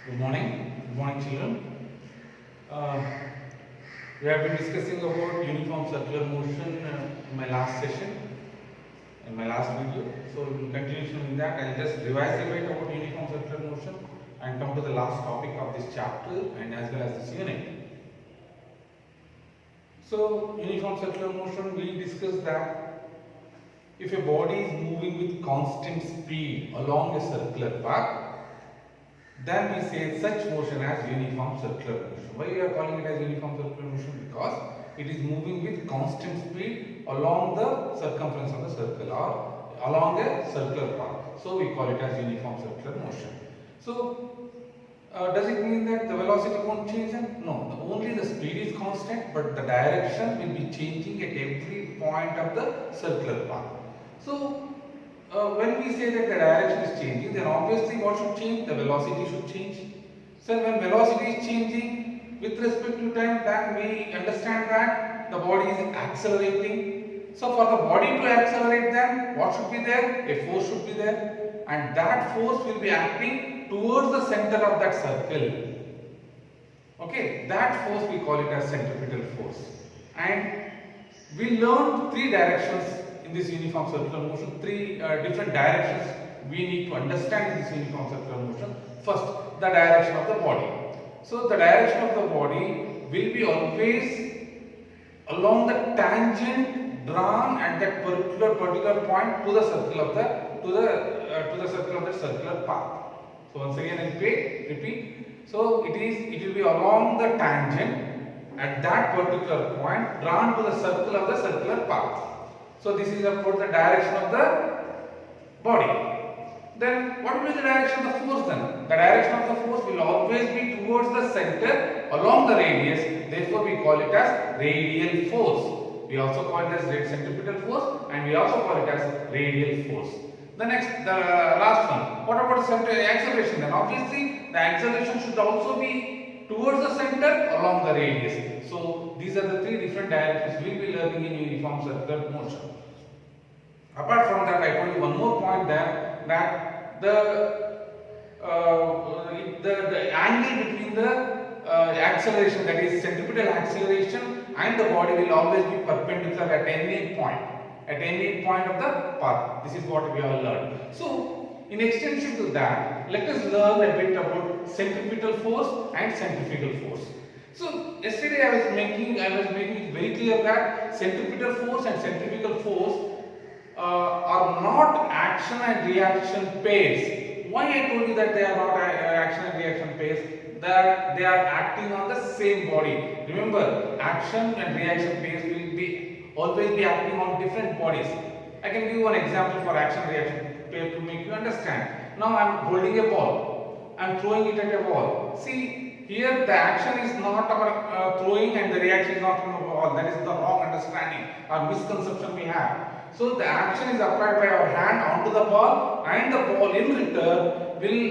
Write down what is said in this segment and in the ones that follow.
Good morning. Good morning, children. Uh, we have been discussing about uniform circular motion in my last session, in my last video. So we will continue from that. I'll just revise a bit about uniform circular motion and come to the last topic of this chapter and as well as this unit. So uniform circular motion, we discussed that if a body is moving with constant speed along a circular path, then we say such motion as uniform circular motion. Why we are calling it as uniform circular motion? Because it is moving with constant speed along the circumference of the circle or along a circular path. So we call it as uniform circular motion. So does it mean that the velocity won't change? No, only the speed is constant, but the direction will be changing at every point of the circular path. So when we say that the direction is changing, then obviously what should change? The velocity should change. So when velocity is changing with respect to time, then we understand that the body is accelerating. So for the body to accelerate, then what should be there? A force should be there, and that force will be acting towards the center of that circle. Okay, that force we call it as centripetal force. And we learned three directions in this uniform circular motion, three different directions we need to understand in this uniform circular motion. First, the direction of the body. So the direction of the body will be always along the tangent drawn at that particular point to the circle of the circle of the circular path. So once again I repeat. So it will be along the tangent at that particular point drawn to the circle of the circular path. So this is about the direction of the body. Then what will be the direction of the force then? The direction of the force will always be towards the center along the radius. Therefore we call it as radial force. We also call it as centripetal force and we also call it as radial force. The last one. What about the acceleration then? Obviously the acceleration should also be towards the center along the radius. So these are the three different directions we will be learning in uniform circular motion. Apart from that, I told you one more point there, that the angle between the acceleration, that is centripetal acceleration, and the body will always be perpendicular at any point of the path. This is what we have learned. So in extension to that, let us learn a bit about centripetal force and centrifugal force. So yesterday I was making it very clear that centripetal force and centrifugal force are not action and reaction pairs. Why I told you that they are not action and reaction pairs? That they are acting on the same body. Remember, action and reaction pairs will always be acting on different bodies. I can give you an example for action reaction pair to make you understand. Now I am holding a ball. I am throwing it at a wall. See, here the action is not our throwing and the reaction is not from the ball. That is the wrong understanding or misconception we have. So the action is applied by our hand onto the ball, and the ball in return will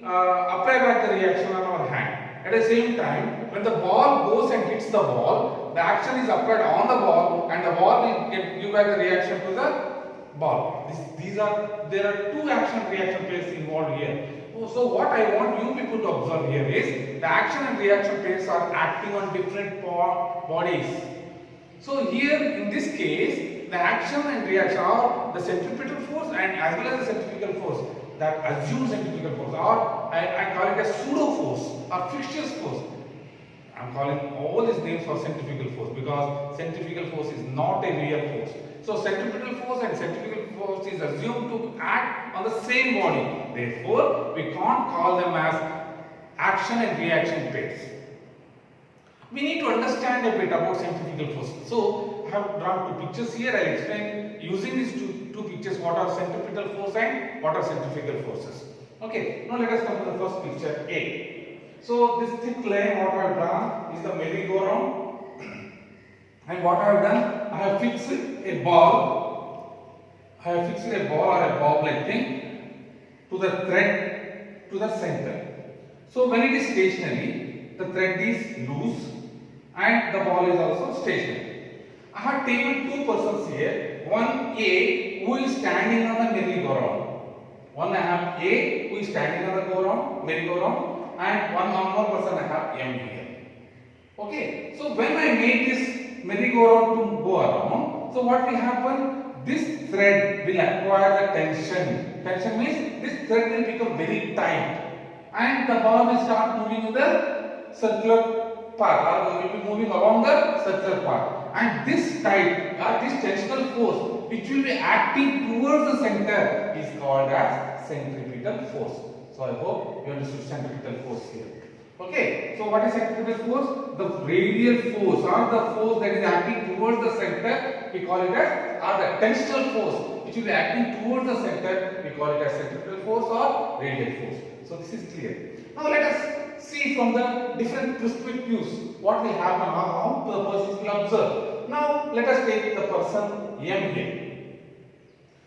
apply back the reaction on our hand. At the same time, when the ball goes and hits the ball, the action is applied on the ball and the ball will give back the reaction to the ball. There are two action reaction pairs involved here. So what I want you people to observe here is the action and reaction pairs are acting on different bodies. So here in this case, the action and reaction are the centripetal force and as well as the centrifugal force, that assumed centrifugal force, or I call it a pseudo force or fictitious force. I am calling all these names for centrifugal force because centrifugal force is not a real force. So centripetal force and centrifugal force is assumed to act on the same body. Therefore, we can't call them as action and reaction pairs. We need to understand a bit about centrifugal force. So I have drawn two pictures here. I will explain using these two pictures what are centripetal force and what are centrifugal forces. Okay, now let us come to the first picture A. So this thick line what I have drawn is the merry-go-round, and what I have done, I have fixed a ball. I have fixed a ball or a bob-like thing to the thread to the center. So when it is stationary, the thread is loose and the ball is also stationary. I have taken two persons here. One A who is standing on the merry-go-round. One I have A who is standing on the merry-go-round, and one more person I have M here. Okay, so when I make this merry-go-round to go around, so what will happen? This thread will acquire the tension. Tension means this thread will become very tight, and the ball will start moving in the circular path, or will be moving along the circular path. And this tight or this tensional force which will be acting towards the center is called as centripetal force. So I hope you understood centripetal force here. Okay, so what is centripetal force? The radial force or the force that is acting towards the center, we call it as, or the tensional force which will be acting towards the center, we call it as centripetal force or radial force. So this is clear. Now let us see from the different perspectives what will happen, how the person will observe. Now let us take the person M here.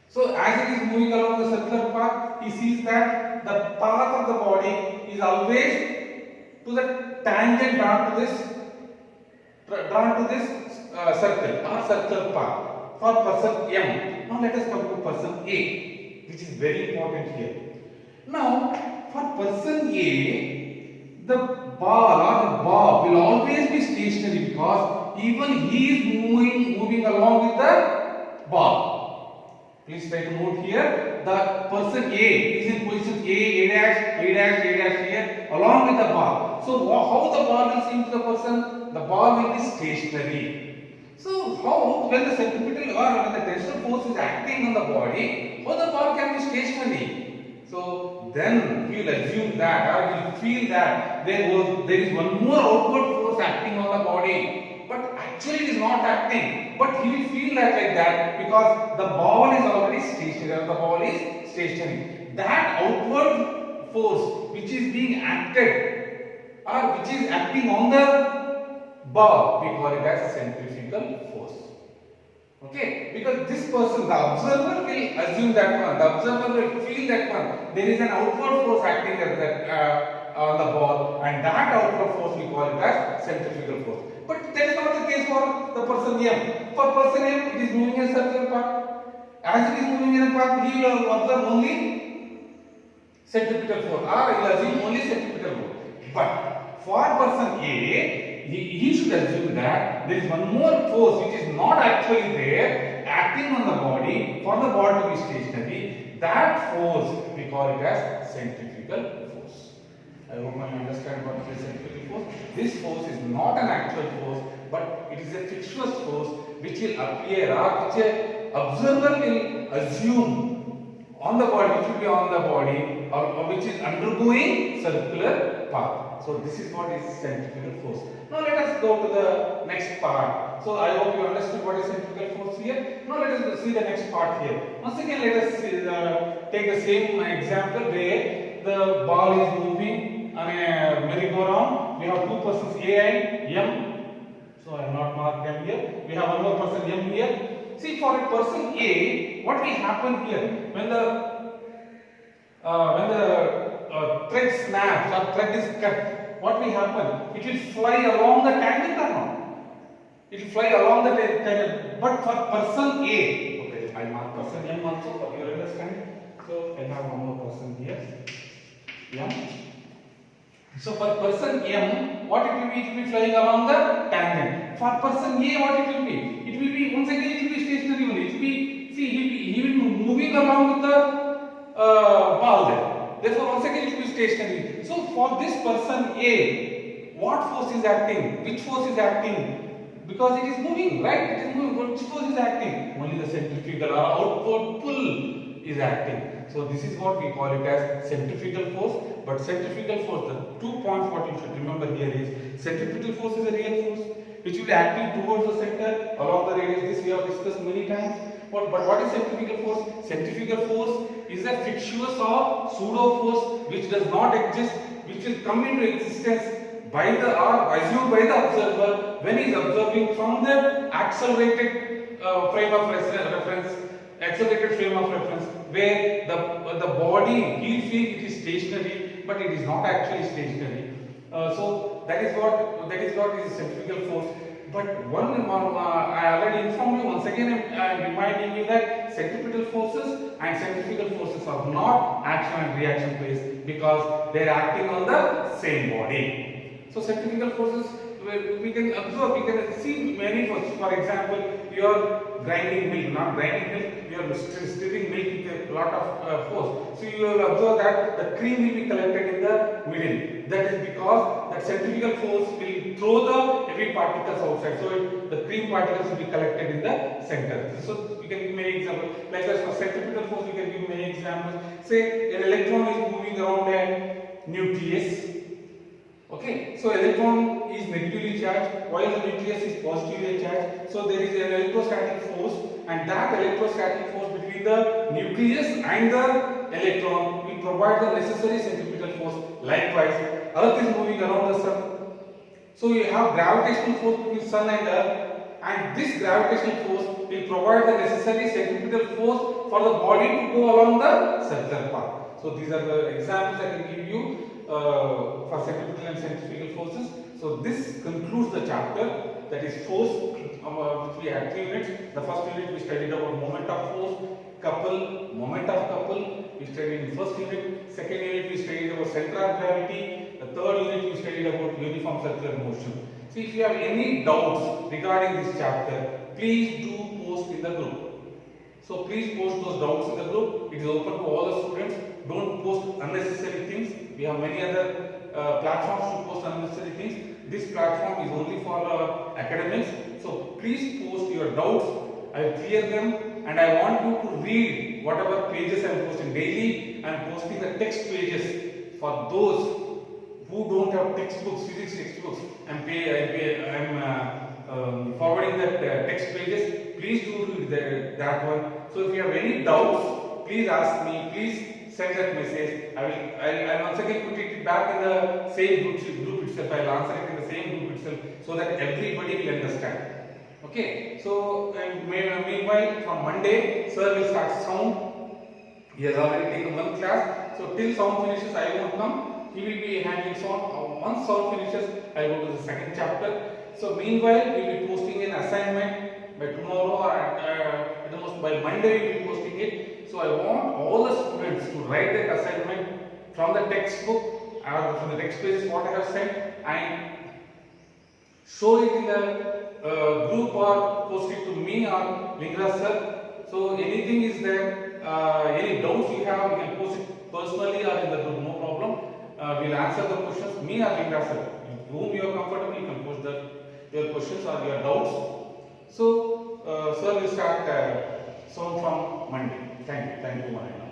So as it is moving along the circular path, he sees that the path of the body is always to the tangent drawn to this circle or circular path for person M. Now let us come to person A, which is very important here. Now for person A, the ball or the bob will always be stationary because even he is moving along with the ball. Please try to note here, the person A is in position A dash here along with the ball. So how the ball will seem to the person? The ball will be stationary. So how, when the centripetal or when the tensional force is acting on the body, how the ball can be stationary? So then he will assume that, or he will feel that there is one more outward force acting on the body. But actually it is not acting, but he will feel like that because the ball is already stationary. The ball is stationary. That outward force which is being acted or which is acting on the ball, we call it as centrifugal force. Okay, because this person, the observer will assume that one, the observer will feel that one. There is an outward force acting on the ball, and that outward force we call it as centrifugal force. But that is not the case for the person M. For person M, it is moving in a circular path. As it is moving in a path, he will observe only centripetal force, or he will assume only centripetal force. But for person A, he should assume that there is one more force which is not actually there, acting on the body, for the body to be stationary. That force, we call it as centrifugal force. I hope you understand what is centrifugal force. This force is not an actual force, but it is a fictitious force which will appear, or which an observer will assume on the body, which will be on the body, or which is undergoing circular path. So this is what is centrifugal force. Now let us go to the next part. So I hope you understood what is centrifugal force here. Now let us see the next part here. Once again, let us take the same example where the ball is moving on a merry-go-round. We have two persons A and M. So I have not marked them here. We have one more person M here. See, for a person A, what will happen here when the thread snaps or thread is cut? What will happen? It will fly along the tangent or not? It will fly along the tangent. But for person A, okay, I mark person M also for your understanding. So I have one more person here, M. So for person M, what it will be? It will be flying along the tangent. For person A, what it will be? It will be, once again, it will be stationary only. It will be, see, he will be moving along with the ball there. Therefore, once again, it will be stationary. So for this person A, what force is acting? Which force is acting? Because it is moving, right? It is moving. Which force is acting? Only the centrifugal or outward pull is acting. So this is what we call it as centrifugal force. But centrifugal force, the 2 points what you should remember here is centripetal force is a real force which will be acting towards the center along the radius. This we have discussed many times. But what is centrifugal force? Centrifugal force is a fictitious or pseudo force which does not exist, which will come into existence by the or assumed by the observer when he is observing from the accelerated frame of reference, where the body he feels it is stationary, but it is not actually stationary. So that is what is centrifugal force. But one I already informed you. Once again, I am reminding you that centripetal forces and centrifugal forces are not action and reaction based, because they are acting on the same body. So centrifugal forces, we can observe, we can see many forces. For example, you are grinding milk, not grinding milk, you are stirring milk with a lot of force. So you will observe that the cream will be collected in the middle. That is because that centrifugal force will throw the heavy particles outside. So the cream particles will be collected in the center. So we can give many examples. Like as for centrifugal force, we can give many examples. Say an electron is moving around a nucleus. Okay, so electron is negatively charged while the nucleus is positively charged. So there is an electrostatic force, and that electrostatic force between the nucleus and the electron will provide the necessary centrifugal force. Likewise, Earth is moving around the sun. So you have gravitational force between sun and Earth, and this gravitational force will provide the necessary centrifugal force for the body to go along the circular path. So these are the examples I can give you for centripetal and centrifugal forces. So this concludes the chapter, that is force. We had 3 units. The first unit we studied about moment of force, couple, moment of couple. We studied in first unit. Second unit we studied about center of gravity. The third unit we studied about uniform circular motion. So if you have any doubts regarding this chapter, please do post in the group. So please post those doubts in the group. It is open to all the students. Don't post unnecessary things. We have many other platforms to post unnecessary things. This platform is only for academics. So please post your doubts. I will clear them, and I want you to read whatever pages I am posting daily. I am posting the text pages for those who don't have textbooks, physics textbooks. I am forwarding that text pages. Please do read that one. So if you have any doubts, please ask me. Please send that message. I'll once again put it back in the same group itself. I'll answer it in the same group itself so that everybody will understand. Okay. So meanwhile, from Monday, sir will start sound. He has already taken 1 class. So till sound finishes, I won't come. He will be handling sound. Once sound finishes, I go to the second chapter. So meanwhile, we will be posting an assignment by tomorrow, or at the most by Monday we will be posting it. So I want all the students to write that assignment from the textbook or from the text pages what I have sent, and show it in the group or post it to me or Lingaraj sir. So anything is there, any doubts you have, you can post it personally or in the group, no problem. We'll answer the questions, me or Lingaraj sir. Whom you are comfortable, you can post your questions or your doubts. So sir will start soon from Monday. Thank you, Manoj.